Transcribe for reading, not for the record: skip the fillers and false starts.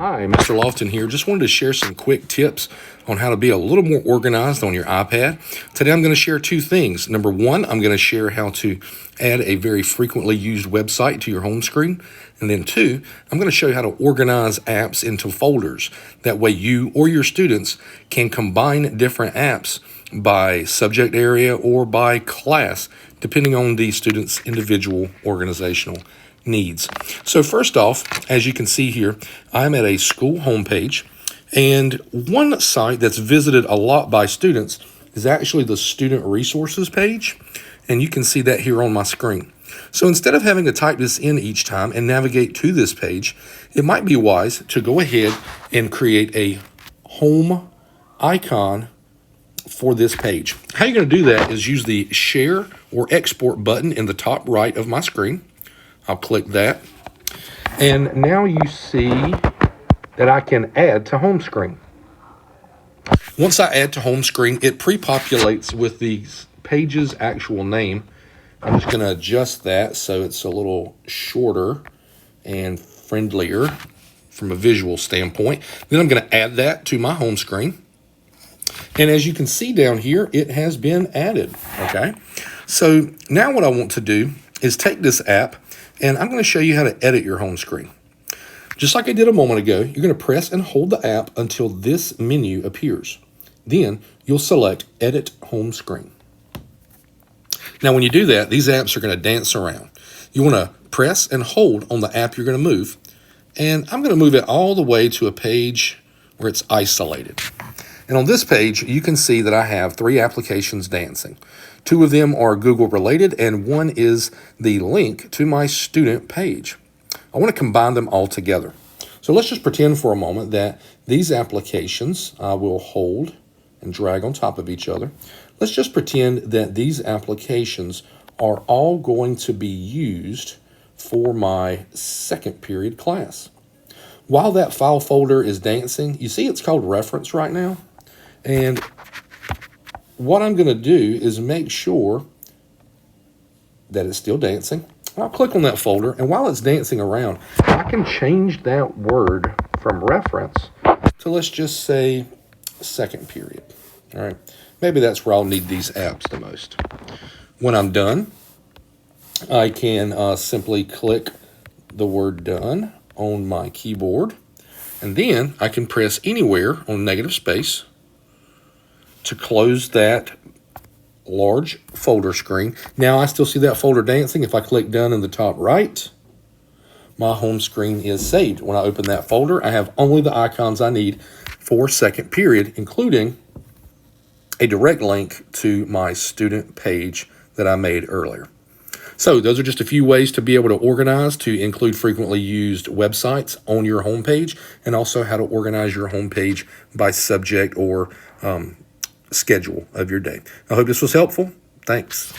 Hi, Mr. Lofton here. Just wanted to share some quick tips on how to be a little more organized on your iPad. Today I'm going to share two things. Number one, I'm going to share how to add a very frequently used website to your home screen. And then two, I'm going to show you how to organize apps into folders. That way you or your students can combine different apps by subject area or by class, depending on the student's individual organizational needs. So first off, as you can see here, I'm at a school homepage, and one site that's visited a lot by students is actually the student resources page, and you can see that here on my screen. So instead of having to type this in each time and navigate to this page, it might be wise to go ahead and create a home icon for this page. How you're going to do that is use the share or export button in the top right of my screen. I'll click that, and now you see that I can add to home screen. Once I add to home screen, it pre-populates with the page's actual name. I'm just going to adjust that so it's a little shorter and friendlier from a visual standpoint. Then I'm going to add that to my home screen. And as you can see down here, it has been added, okay? So now what I want to do is take this app, and I'm going to show you how to edit your home screen. Just like I did a moment ago, you're going to press and hold the app until this menu appears. Then you'll select Edit Home Screen. Now when you do that, these apps are going to dance around. You want to press and hold on the app you're going to move, and I'm going to move it all the way to a page where it's isolated. And on this page, you can see that I have 3 applications dancing. 2 of them are Google related, and 1 is the link to my student page. I want to combine them all together. So let's just pretend for a moment that these applications I will hold and drag on top of each other. Let's just pretend that these applications are all going to be used for my second period class. While that file folder is dancing, you see it's called reference right now. And what I'm going to do is make sure that it's still dancing. I'll click on that folder, and while it's dancing around, I can change that word from reference to, let's just say, second period. All right, maybe that's where I'll need these apps the most. When I'm done, I can simply click the word done on my keyboard, and then I can press anywhere on negative space to close that large folder screen. Now I still see that folder dancing. If I click done in the top right, my home screen is saved. When I open that folder, I have only the icons I need for second period, including a direct link to my student page that I made earlier. So those are just a few ways to be able to organize, to include frequently used websites on your homepage, and also how to organize your homepage by subject or schedule of your day. I hope this was helpful. Thanks.